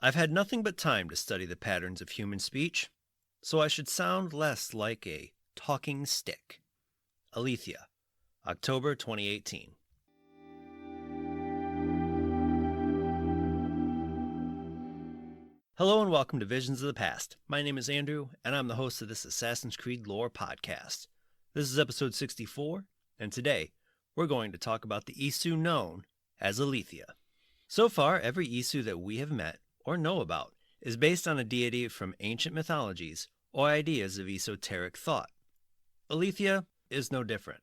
I've had nothing but time to study the patterns of human speech, so I should sound less like a talking stick. Aletheia, October 2018. Hello and welcome to Visions of the Past. My name is Andrew, and I'm the host of this Assassin's Creed lore podcast. This is episode 64, and today we're going to talk about the Isu known as Aletheia. So far, every Isu that we have met or know about is based on a deity from ancient mythologies or ideas of esoteric thought. Aletheia is no different,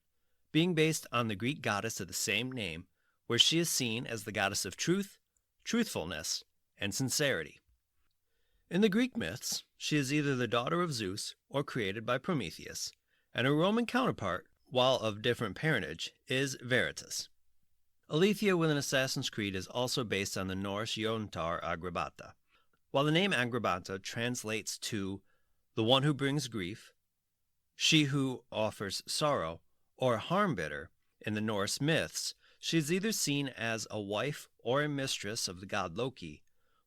being based on the Greek goddess of the same name, where she is seen as the goddess of truth, truthfulness, and sincerity. In the Greek myths, she is either the daughter of Zeus or created by Prometheus, and her Roman counterpart, while of different parentage, is Veritas. Aletheia within Assassin's Creed is also based on the Norse Jotnar Agrabata. While the name Agrabata translates to the one who brings grief, she who offers sorrow, or harmbitter in the Norse myths, she is either seen as a wife or a mistress of the god Loki,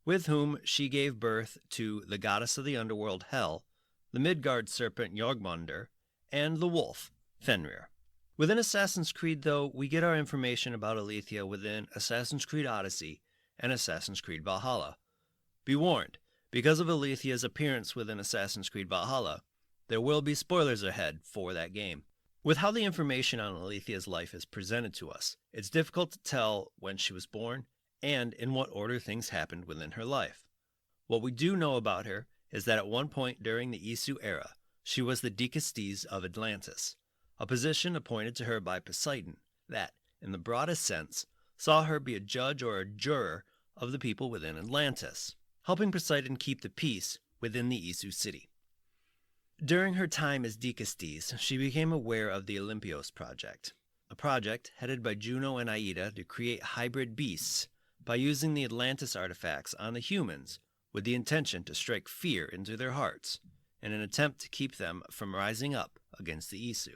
with whom she gave birth to the goddess of the underworld Hel, the Midgard serpent Jormungandr, and the wolf Fenrir. Within Assassin's Creed, though, we get our information about Aletheia within Assassin's Creed Odyssey and Assassin's Creed Valhalla. Be warned, because of Aletheia's appearance within Assassin's Creed Valhalla, there will be spoilers ahead for that game. With how the information on Aletheia's life is presented to us, it's difficult to tell when she was born and in what order things happened within her life. What we do know about her is that at one point during the Isu era, she was the Dikastes of Atlantis, a position appointed to her by Poseidon that, in the broadest sense, saw her be a judge or a juror of the people within Atlantis, helping Poseidon keep the peace within the Isu city. During her time as Dikastes, she became aware of the Olympios project, a project headed by Juno and Aida to create hybrid beasts by using the Atlantis artifacts on the humans with the intention to strike fear into their hearts in an attempt to keep them from rising up against the Isu.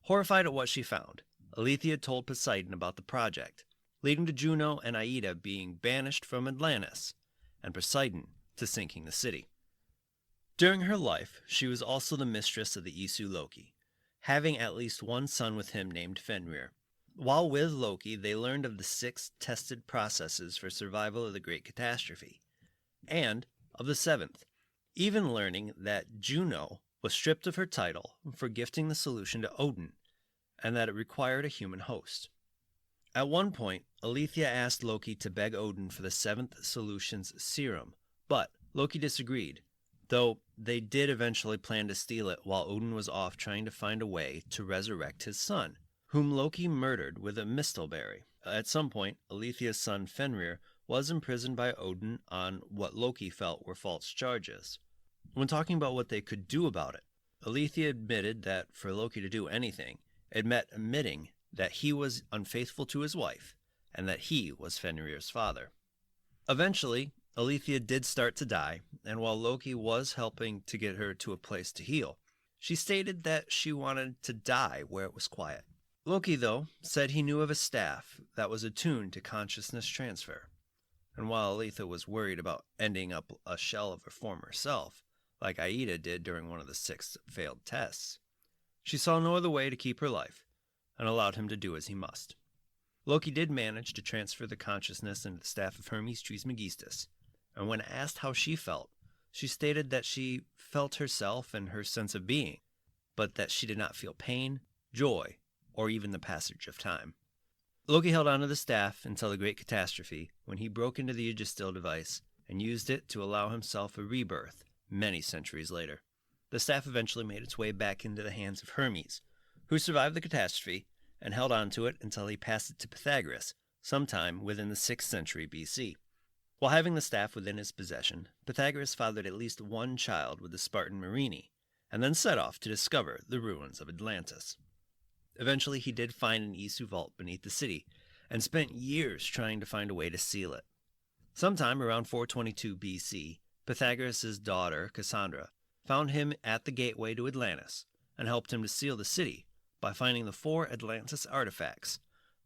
Horrified at what she found, Aletheia told Poseidon about the project, leading to Juno and Aida being banished from Atlantis, and Poseidon to sinking the city. During her life, she was also the mistress of the Isu Loki, having at least one son with him named Fenrir. While with Loki, they learned of the 6 tested processes for survival of the Great Catastrophe, and of the 7th, even learning that Juno was stripped of her title for gifting the solution to Odin, and that it required a human host. At one point, Aletheia asked Loki to beg Odin for the 7th solution's serum, but Loki disagreed, though they did eventually plan to steal it while Odin was off trying to find a way to resurrect his son, whom Loki murdered with a mistleberry. At some point, Aletheia's son Fenrir was imprisoned by Odin on what Loki felt were false charges. When talking about what they could do about it, Aletheia admitted that for Loki to do anything, it meant admitting that he was unfaithful to his wife, and that he was Fenrir's father. Eventually, Aletheia did start to die, and while Loki was helping to get her to a place to heal, she stated that she wanted to die where it was quiet. Loki, though, said he knew of a staff that was attuned to consciousness transfer, and while Aletheia was worried about ending up a shell of her former self, like Aida did during one of the 6 failed tests, she saw no other way to keep her life, and allowed him to do as he must. Loki did manage to transfer the consciousness into the staff of Hermes Trismegistus, and when asked how she felt, she stated that she felt herself and her sense of being, but that she did not feel pain, joy, or even the passage of time. Loki held onto the staff until the Great Catastrophe, when he broke into the Aegistil device and used it to allow himself a rebirth many centuries later. The staff eventually made its way back into the hands of Hermes, who survived the catastrophe and held on to it until he passed it to Pythagoras sometime within the 6th century BC. While having the staff within his possession, Pythagoras fathered at least one child with the Spartan Myrrhine, and then set off to discover the ruins of Atlantis. Eventually, he did find an Isu vault beneath the city, and spent years trying to find a way to seal it. Sometime around 422 BC, Pythagoras' daughter, Cassandra, found him at the gateway to Atlantis, and helped him to seal the city by finding the 4 Atlantis artifacts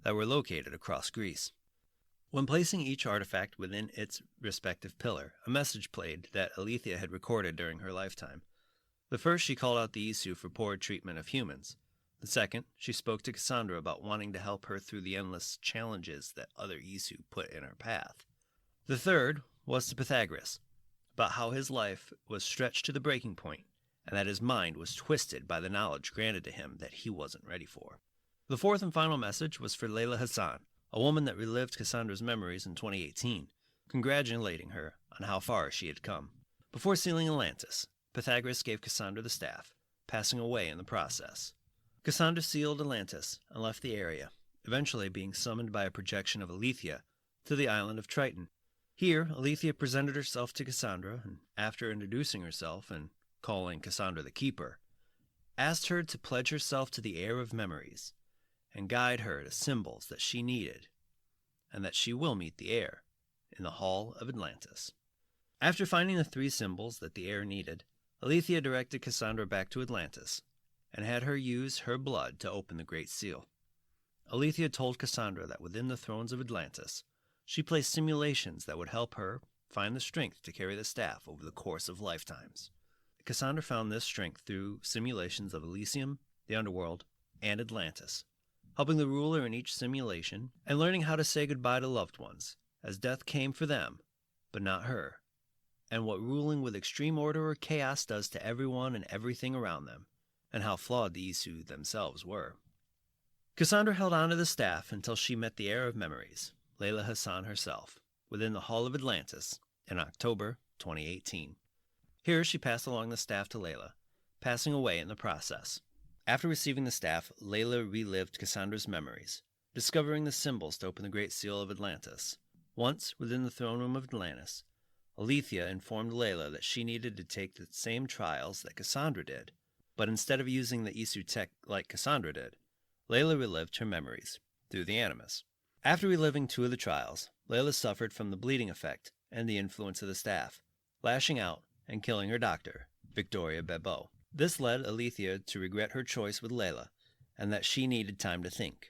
that were located across Greece. When placing each artifact within its respective pillar, a message played that Aletheia had recorded during her lifetime. The first, she called out the Isu for poor treatment of humans. The second, she spoke to Cassandra about wanting to help her through the endless challenges that other Isu put in her path. The third was to Pythagoras, about how his life was stretched to the breaking point, and that his mind was twisted by the knowledge granted to him that he wasn't ready for. The fourth and final message was for Layla Hassan, a woman that relived Cassandra's memories in 2018, congratulating her on how far she had come. Before sealing Atlantis, Pythagoras gave Cassandra the staff, passing away in the process. Cassandra sealed Atlantis and left the area, eventually being summoned by a projection of Aletheia to the island of Triton. Here, Aletheia presented herself to Cassandra, and after introducing herself and calling Cassandra the Keeper, asked her to pledge herself to the heir of memories and guide her to symbols that she needed, and that she will meet the heir in the Hall of Atlantis. After finding the 3 symbols that the heir needed, Aletheia directed Cassandra back to Atlantis and had her use her blood to open the Great Seal. Aletheia told Cassandra that within the thrones of Atlantis, she placed simulations that would help her find the strength to carry the staff over the course of lifetimes. Cassandra found this strength through simulations of Elysium, the Underworld, and Atlantis, helping the ruler in each simulation and learning how to say goodbye to loved ones, as death came for them, but not her, and what ruling with extreme order or chaos does to everyone and everything around them, and how flawed the Isu themselves were. Cassandra held on to the staff until she met the heir of memories, Layla Hassan herself, within the Hall of Atlantis in October 2018. Here she passed along the staff to Layla, passing away in the process. After receiving the staff, Layla relived Cassandra's memories, discovering the symbols to open the Great Seal of Atlantis. Once within the throne room of Atlantis, Aletheia informed Layla that she needed to take the same trials that Cassandra did, but instead of using the Isu tech like Cassandra did, Layla relived her memories through the Animus. After reliving 2 of the trials, Layla suffered from the bleeding effect and the influence of the staff, lashing out and killing her doctor, Victoria Bebo. This led Aletheia to regret her choice with Layla, and that she needed time to think.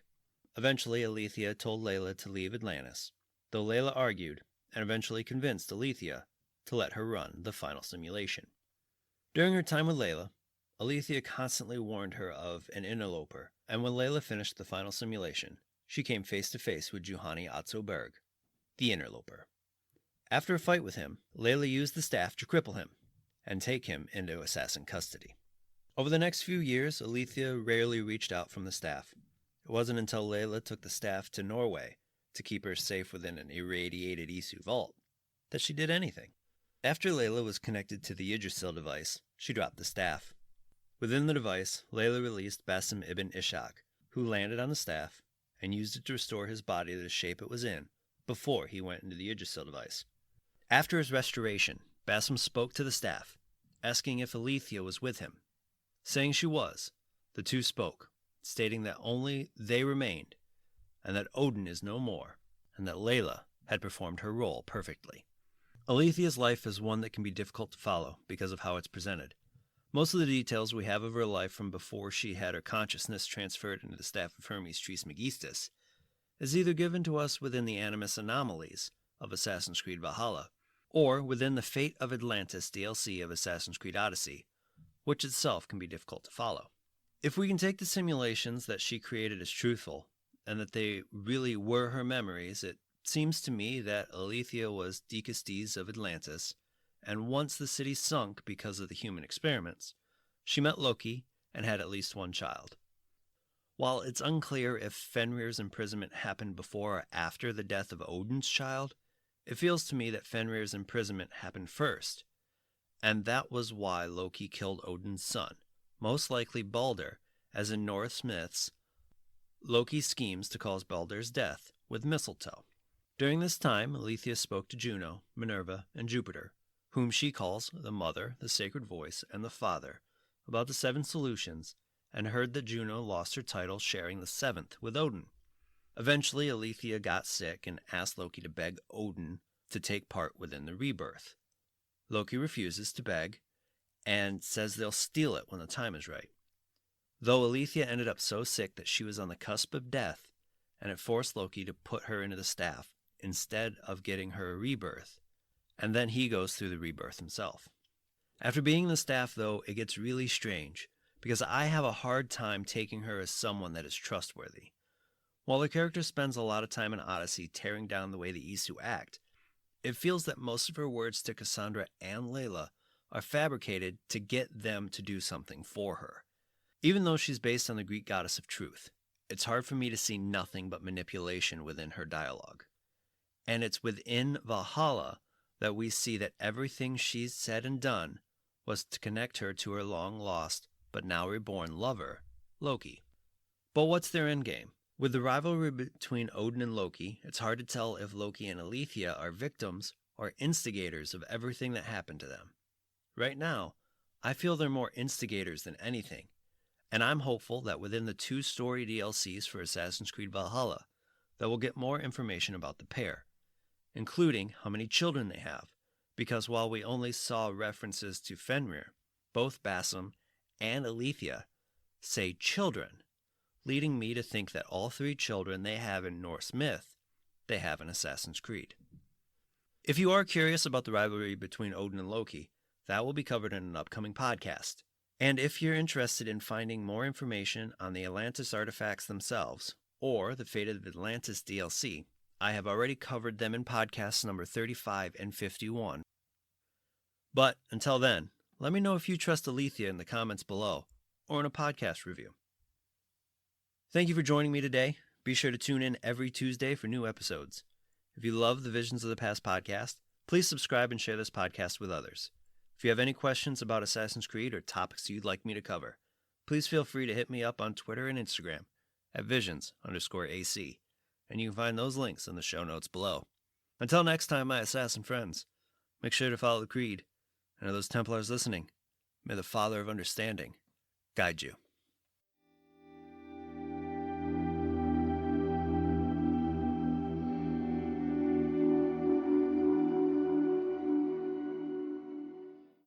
Eventually, Aletheia told Layla to leave Atlantis, though Layla argued and eventually convinced Aletheia to let her run the final simulation. During her time with Layla, Aletheia constantly warned her of an interloper, and when Layla finished the final simulation, she came face to face with Juhani Atzoberg, the interloper. After a fight with him, Layla used the staff to cripple him and take him into assassin custody. Over the next few years, Aletheia rarely reached out from the staff. It wasn't until Layla took the staff to Norway to keep her safe within an irradiated Isu vault that she did anything. After Layla was connected to the Yggdrasil device, she dropped the staff. Within the device, Layla released Basim ibn Ishaq, who landed on the staff and used it to restore his body to the shape it was in before he went into the Yggdrasil device. After his restoration, Basim spoke to the staff, asking if Aletheia was with him. Saying she was, the two spoke, stating that only they remained, and that Odin is no more, and that Layla had performed her role perfectly. Aletheia's life is one that can be difficult to follow because of how it's presented. Most of the details we have of her life from before she had her consciousness transferred into the staff of Hermes Trismegistus is either given to us within the Animus Anomalies of Assassin's Creed Valhalla, or within the Fate of Atlantis DLC of Assassin's Creed Odyssey, which itself can be difficult to follow. If we can take the simulations that she created as truthful, and that they really were her memories, it seems to me that Aletheia was Decustes of Atlantis, and once the city sunk because of the human experiments, she met Loki and had at least one child. While it's unclear if Fenrir's imprisonment happened before or after the death of Odin's child, it feels to me that Fenrir's imprisonment happened first, and that was why Loki killed Odin's son, most likely Balder, as in Norse myths, Loki schemes to cause Balder's death with mistletoe. During this time, Aletheia spoke to Juno, Minerva, and Jupiter, whom she calls the Mother, the Sacred Voice, and the Father, about the 7 solutions, and heard that Juno lost her title sharing the 7th with Odin. Eventually, Aletheia got sick and asked Loki to beg Odin to take part within the rebirth. Loki refuses to beg and says they'll steal it when the time is right. Though Aletheia ended up so sick that she was on the cusp of death, and it forced Loki to put her into the staff instead of getting her a rebirth, and then he goes through the rebirth himself. After being the staff, though, it gets really strange, because I have a hard time taking her as someone that is trustworthy. While the character spends a lot of time in Odyssey tearing down the way the Isu act, it feels that most of her words to Cassandra and Layla are fabricated to get them to do something for her. Even though she's based on the Greek goddess of truth, it's hard for me to see nothing but manipulation within her dialogue. And it's within Valhalla that we see that everything she's said and done was to connect her to her long-lost but now reborn lover, Loki. But what's their endgame? With the rivalry between Odin and Loki, it's hard to tell if Loki and Aletheia are victims or instigators of everything that happened to them. Right now, I feel they're more instigators than anything, and I'm hopeful that within the 2 story DLCs for Assassin's Creed Valhalla, that we'll get more information about the pair, including how many children they have, because while we only saw references to Fenrir, both Basim and Aletheia say children, leading me to think that all 3 children they have in Norse myth, they have in Assassin's Creed. If you are curious about the rivalry between Odin and Loki, that will be covered in an upcoming podcast. And if you're interested in finding more information on the Atlantis artifacts themselves, or the Fate of Atlantis DLC, I have already covered them in podcasts number 35 and 51. But until then, let me know if you trust Aletheia in the comments below, or in a podcast review. Thank you for joining me today. Be sure to tune in every Tuesday for new episodes. If you love the Visions of the Past podcast, please subscribe and share this podcast with others. If you have any questions about Assassin's Creed or topics you'd like me to cover, please feel free to hit me up on Twitter and Instagram at visions_AC, and you can find those links in the show notes below. Until next time, my assassin friends, make sure to follow the Creed, and to those Templars listening, may the Father of Understanding guide you.